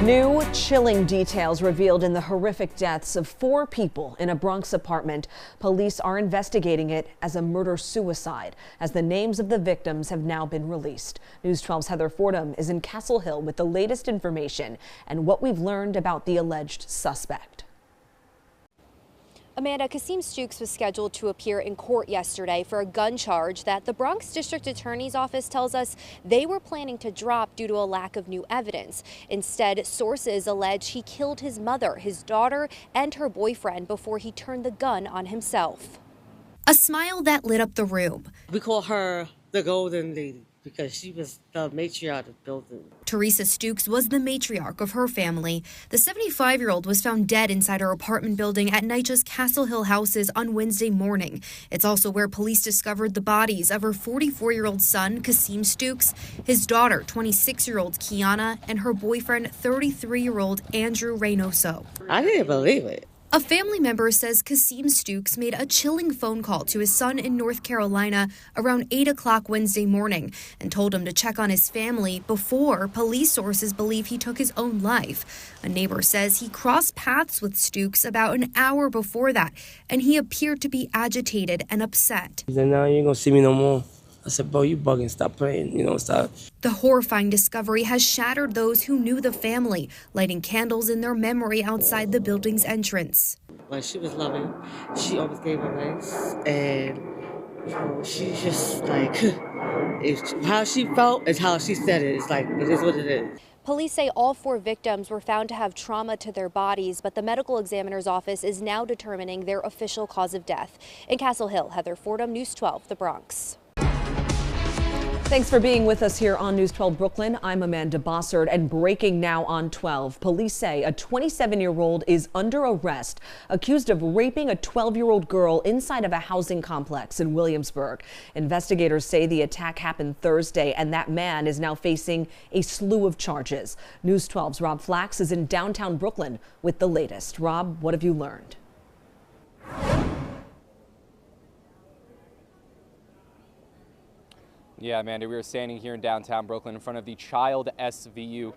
New chilling details revealed in the horrific deaths of 4 people in a Bronx apartment. Police are investigating it as a murder-suicide, as the names of the victims have now been released. News 12's Heather Fordham is in Castle Hill with the latest information and what we've learned about the alleged suspect. Amanda, Kasim Stooks was scheduled to appear in court yesterday for a gun charge that the Bronx District Attorney's Office tells us they were planning to drop due to a lack of new evidence. Instead, sources allege he killed his mother, his daughter, and her boyfriend before he turned the gun on himself. A smile that lit up the room. We call her the Golden Lady because she was the matriarch of the building. Teresa Stooks was the matriarch of her family. The 75-year-old was found dead inside her apartment building at NYCHA's Castle Hill houses on Wednesday morning. It's also where police discovered the bodies of her 44-year-old son, Kasim Stooks, his daughter, 26-year-old Kiana, and her boyfriend, 33-year-old Andrew Reynoso. I didn't believe it. A family member says Kasim Stooks made a chilling phone call to his son in North Carolina around 8 o'clock Wednesday morning and told him to check on his family before police sources believe he took his own life. A neighbor says he crossed paths with Stooks about an hour before that, and he appeared to be agitated and upset. He said, "Now you ain't gonna see me no more." I said, "Bro, you bugging, stop playing, stop." The horrifying discovery has shattered those who knew the family, lighting candles in their memory outside the building's entrance. Like, she was loving. She always gave advice, and she just like, how she felt is how she said it. It's like, it is what it is. Police say all 4 victims were found to have trauma to their bodies, but the medical examiner's office is now determining their official cause of death. In Castle Hill, Heather Fordham, News 12, The Bronx. Thanks for being with us here on News 12 Brooklyn. I'm Amanda Bossard, and breaking now on 12. Police say a 27-year-old is under arrest, accused of raping a 12-year-old girl inside of a housing complex in Williamsburg. Investigators say the attack happened Thursday, and that man is now facing a slew of charges. News 12's Rob Flax is in downtown Brooklyn with the latest. Rob, what have you learned? Yeah, Amanda, we are standing here in downtown Brooklyn in front of the Child SVU.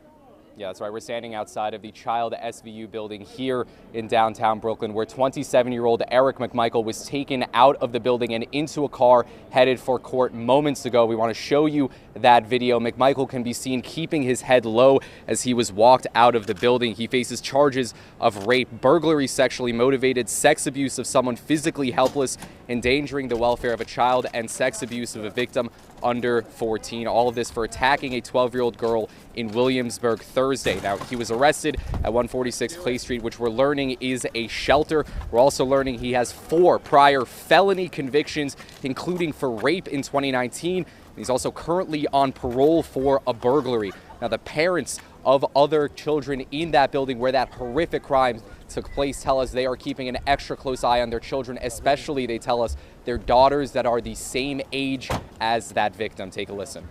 Yeah, that's right. We're standing outside of the Child SVU building here in downtown Brooklyn, where 27-year-old Eric McMichael was taken out of the building and into a car headed for court moments ago. We want to show you that video. McMichael can be seen keeping his head low as he was walked out of the building. He faces charges of rape, burglary, sexually motivated, sex abuse of someone physically helpless, endangering the welfare of a child, and sex abuse of a victim under 14. All of this for attacking a 12-year-old girl in Williamsburg Thursday. Now, he was arrested at 146 Clay Street, which we're learning is a shelter. We're also learning he has 4 prior felony convictions, including for rape in 2019. He's also currently on parole for a burglary. Now, the parents of other children in that building where that horrific crime took place tell us they are keeping an extra close eye on their children, especially, they tell us, their daughters that are the same age as that victim. Take a listen.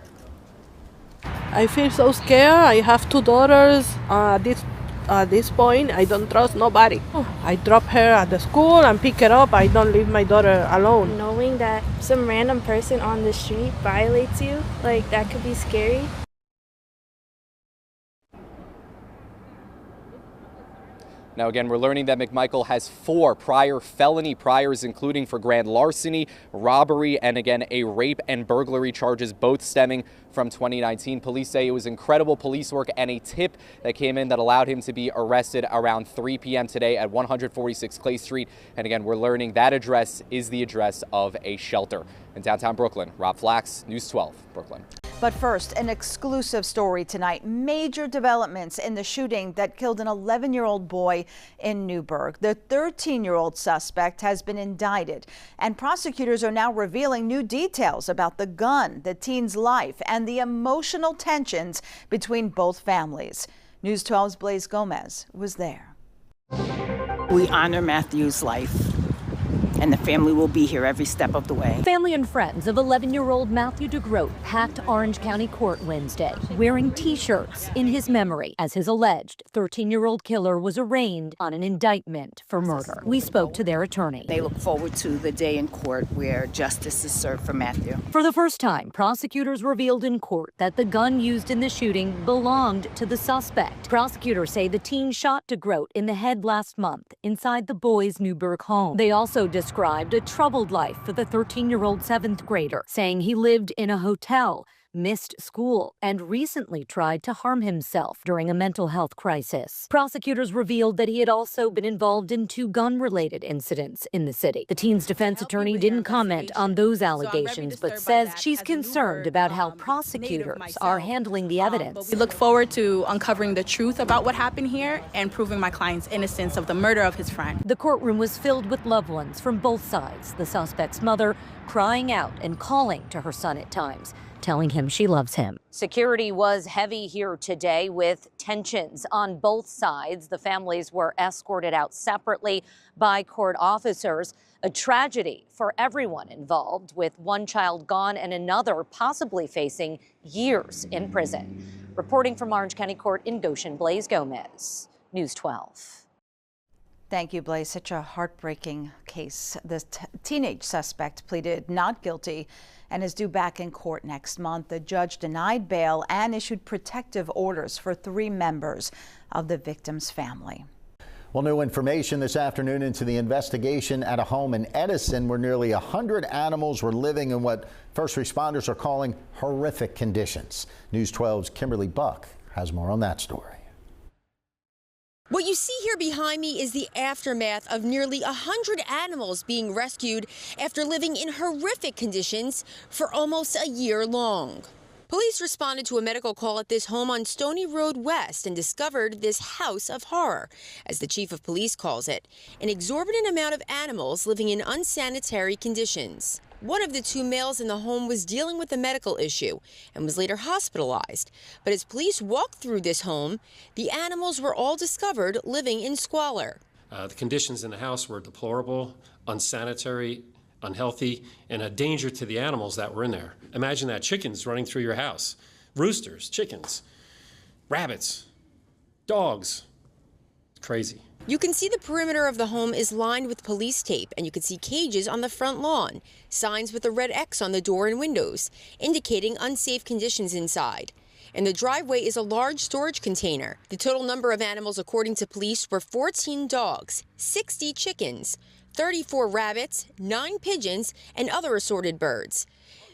I feel so scared. I have 2 daughters. At this point, I don't trust nobody. I drop her at the school and pick her up. I don't leave my daughter alone. Knowing that some random person on the street violates you, like, that could be scary. Now, again, we're learning that McMichael has 4 prior felony priors, including for grand larceny, robbery, and again, a rape and burglary charges, both stemming from 2019. Police say it was incredible police work and a tip that came in that allowed him to be arrested around 3 p.m. today at 146 Clay Street. And again, we're learning that address is the address of a shelter. In downtown Brooklyn, Rob Flax, News 12, Brooklyn. But first, an exclusive story tonight. Major developments in the shooting that killed an 11-year-old boy in Newburgh. The 13-year-old suspect has been indicted, and prosecutors are now revealing new details about the gun, the teen's life, and the emotional tensions between both families. News 12's Blaise Gomez was there. We honor Matthew's life. and the family will be here every step of the way. Family and friends of 11-year-old Matthew DeGroat packed Orange County Court Wednesday, wearing T-shirts in his memory as his alleged 13-year-old killer was arraigned on an indictment for murder. We spoke to their attorney. They look forward to the day in court where justice is served for Matthew. For the first time, prosecutors revealed in court that the gun used in the shooting belonged to the suspect. Prosecutors say the teen shot DeGroat in the head last month inside the boy's Newburgh home. They also described a troubled life for the 13-year-old 7th grader, saying he lived in a hotel, missed school, and recently tried to harm himself during a mental health crisis. Prosecutors revealed that he had also been involved in 2 gun-related incidents in the city. The teen's defense attorney didn't comment on those allegations, but says she's concerned about how prosecutors are handling the evidence. We look forward to uncovering the truth about what happened here and proving my client's innocence of the murder of his friend. The courtroom was filled with loved ones from both sides, the suspect's mother crying out and calling to her son at times, telling him she loves him. Security was heavy here today with tensions on both sides. The families were escorted out separately by court officers. A tragedy for everyone involved, with one child gone and another possibly facing years in prison. Reporting from Orange County Court in Goshen, Blaise Gomez, News 12. Thank you, Blaise. Such a heartbreaking case. The teenage suspect pleaded not guilty and is due back in court next month. The judge denied bail and issued protective orders for 3 members of the victim's family. Well, new information this afternoon into the investigation at a home in Edison where nearly 100 animals were living in what first responders are calling horrific conditions. News 12's Kimberly Buck has more on that story. What you see here behind me is the aftermath of nearly 100 animals being rescued after living in horrific conditions for almost a year long. Police responded to a medical call at this home on Stony Road West and discovered this house of horror, as the chief of police calls it, an exorbitant amount of animals living in unsanitary conditions. One of the 2 males in the home was dealing with a medical issue and was later hospitalized. But as police walked through this home, the animals were all discovered living in squalor. The conditions in the house were deplorable, unsanitary, unhealthy, and a danger to the animals that were in there. Imagine that, chickens running through your house, roosters, chickens, rabbits, dogs. It's crazy. You can see the perimeter of the home is lined with police tape, and you can see cages on the front lawn, signs with a red X on the door and windows, indicating unsafe conditions inside. In the driveway is a large storage container. The total number of animals, according to police, were 14 dogs, 60 chickens, 34 rabbits, 9 pigeons, and other assorted birds.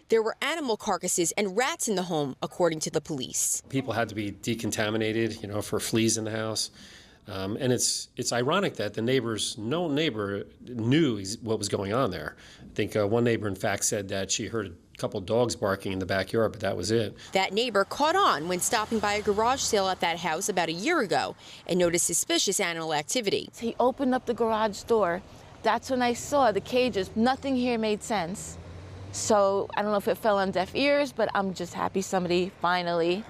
There were animal carcasses and rats in the home, according to the police. People had to be decontaminated, for fleas in the house. And it's ironic that no neighbor knew what was going on there. I think one neighbor, in fact, said that she heard a couple dogs barking in the backyard, but that was it. That neighbor caught on when stopping by a garage sale at that house about a year ago and noticed suspicious animal activity. He opened up the garage door. That's when I saw the cages. Nothing here made sense. So I don't know if it fell on deaf ears, but I'm just happy somebody finally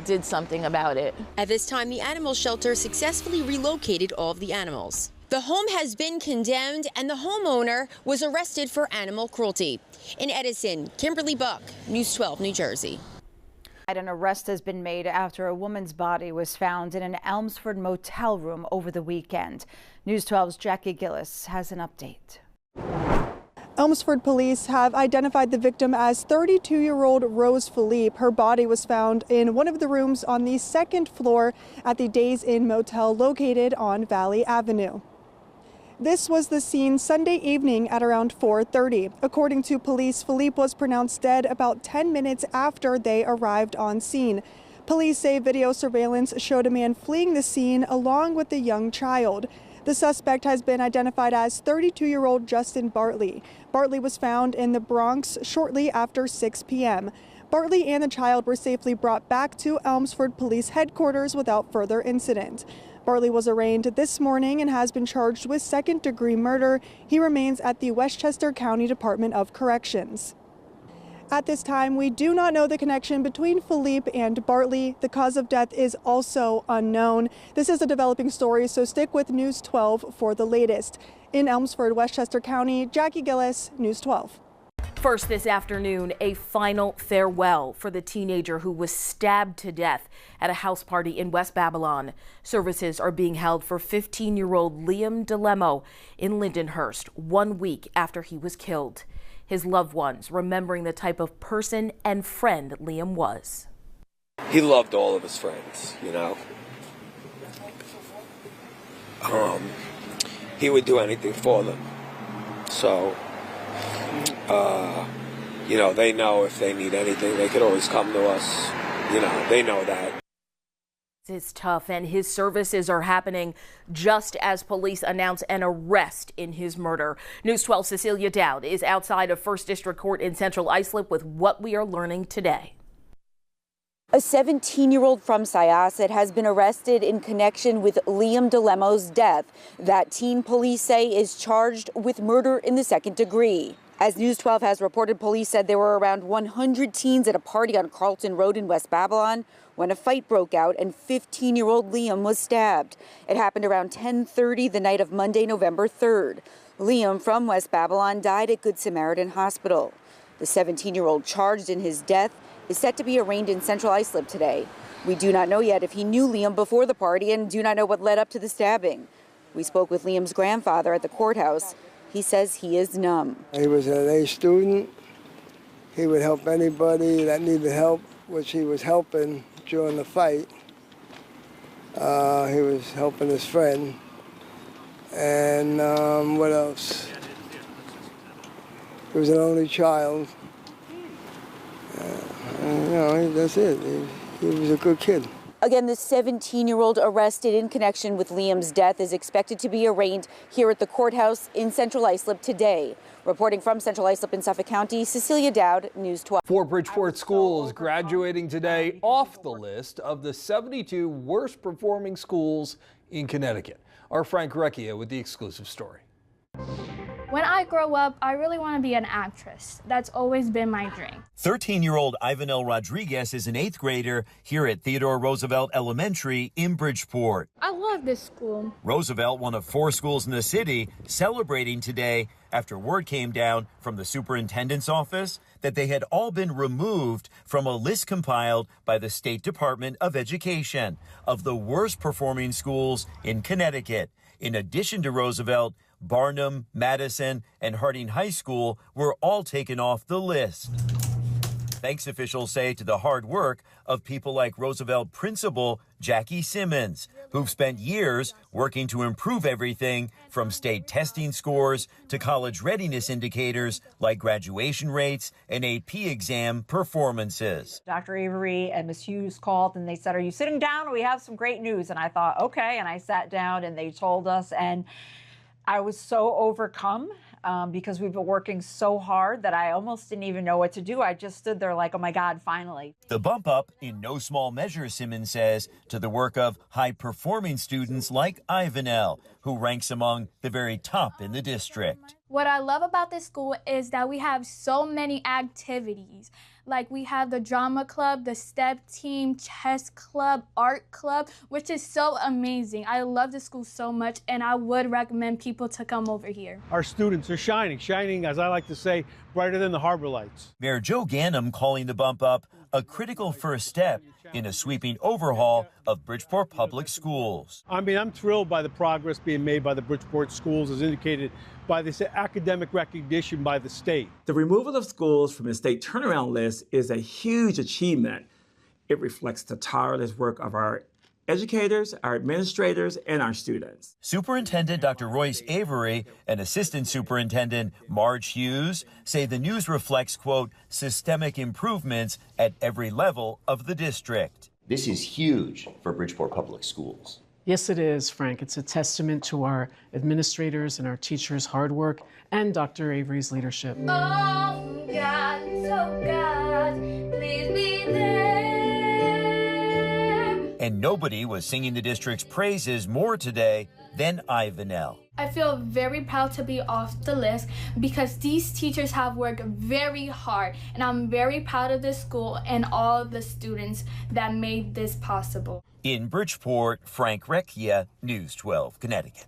did something about it. At this time, the animal shelter successfully relocated all of the animals. The home has been condemned and the homeowner was arrested for animal cruelty. In Edison, Kimberly Buck, News 12, New Jersey. An arrest has been made after a woman's body was found in an Elmsford motel room over the weekend. News 12's Jackie Gillis has an update. Elmsford police have identified the victim as 32-year-old Rose Philippe. Her body was found in one of the rooms on the 2nd floor at the Days Inn motel located on Valley Avenue. This was the scene Sunday evening at around 4:30. According to police, Philippe was pronounced dead about 10 minutes after they arrived on scene. Police say video surveillance showed a man fleeing the scene along with a young child. The suspect has been identified as 32-year-old Justin Bartley. Bartley was found in the Bronx shortly after 6 p.m. Bartley and the child were safely brought back to Elmsford Police Headquarters without further incident. Bartley was arraigned this morning and has been charged with second-degree murder. He remains at the Westchester County Department of Corrections. At this time, we do not know the connection between Philippe and Bartley. The cause of death is also unknown. This is a developing story, so stick with News 12 for the latest. In Elmsford, Westchester County, Jackie Gillis, News 12. First this afternoon, a final farewell for the teenager who was stabbed to death at a house party in West Babylon. Services are being held for 15-year-old Liam DeLemo in Lindenhurst 1 week after he was killed. His loved ones remembering the type of person and friend Liam was. He loved all of his friends, you know. He would do anything for them. So, you know, they know if they need anything, they could always come to us. You know, they know that. It's tough, and his services are happening just as police announce an arrest in his murder. News 12's Cecilia Dowd is outside of 1st District Court in Central Islip with what we are learning today. A 17-year-old from Syosset has been arrested in connection with Liam DeLemo's death. That teen, police say, is charged with murder in the 2nd degree. As News 12 has reported, police said there were around 100 teens at a party on Carlton Road in West Babylon when a fight broke out and 15-year-old Liam was stabbed. It happened around 10:30 the night of Monday, November 3rd. Liam from West Babylon died at Good Samaritan Hospital. The 17-year-old charged in his death is set to be arraigned in Central Islip today. We do not know yet if he knew Liam before the party and do not know what led up to the stabbing. We spoke with Liam's grandfather at the courthouse. He says he is numb. He was an A student. He would help anybody that needed help, which he was helping during the fight. He was helping his friend. And what else? He was an only child. You know, that's it. He was a good kid. Again, the 17-year-old arrested in connection with Liam's death is expected to be arraigned here at the courthouse in Central Islip today. Reporting from Central Islip in Suffolk County, Cecilia Dowd, News 12. 4 Bridgeport schools graduating today off the list of the 72 worst performing schools in Connecticut. Our Frank Recchia with the exclusive story. When I grow up, I really want to be an actress. That's always been my dream. 13-year-old Ivanel Rodriguez is an 8th grader here at Theodore Roosevelt Elementary in Bridgeport. I love this school. Roosevelt, one of 4 schools in the city, celebrating today after word came down from the superintendent's office that they had all been removed from a list compiled by the State Department of Education of the worst performing schools in Connecticut. In addition to Roosevelt, Barnum, Madison, and Harding High School were all taken off the list. Thanks, officials say, to the hard work of people like Roosevelt principal Jackie Simmons, who've spent years working to improve everything from state testing scores to college readiness indicators like graduation rates and AP exam performances. Dr. Avery and Ms. Hughes called and they said, "Are you sitting down? We have some great news." And I thought, okay. And I sat down and they told us, and I was so overcome because we've been working so hard that I almost didn't even know what to do. I just stood there like, oh my God, finally. The bump up, in no small measure, Simmons says, to the work of high-performing students like Ivanel, who ranks among the very top in the district. What I love about this school is that we have so many activities. Like we have the drama club, the step team, chess club, art club, which is so amazing. I love the school so much, and I would recommend people to come over here. Our students are shining, as I like to say, brighter than the harbor lights. Mayor Joe Ganim calling the bump up a critical first step in a sweeping overhaul of Bridgeport Public Schools. I mean, I'm thrilled by the progress being made by the Bridgeport schools as indicated by this academic recognition by the state. The removal of schools from the state turnaround list is a huge achievement. It reflects the tireless work of our educators, our administrators, and our students. Superintendent Dr. Royce Avery and Assistant Superintendent Marge Hughes say the news reflects, quote, systemic improvements at every level of the district. This is huge for Bridgeport Public Schools. Yes, it is, Frank. It's a testament to our administrators and our teachers' hard work and Dr. Avery's leadership. Oh, God, so God, please be there. And nobody was singing the district's praises more today than Ivanel. I feel very proud to be off the list because these teachers have worked very hard, and I'm very proud of this school and all the students that made this possible. In Bridgeport, Frank Recchia, News 12, Connecticut.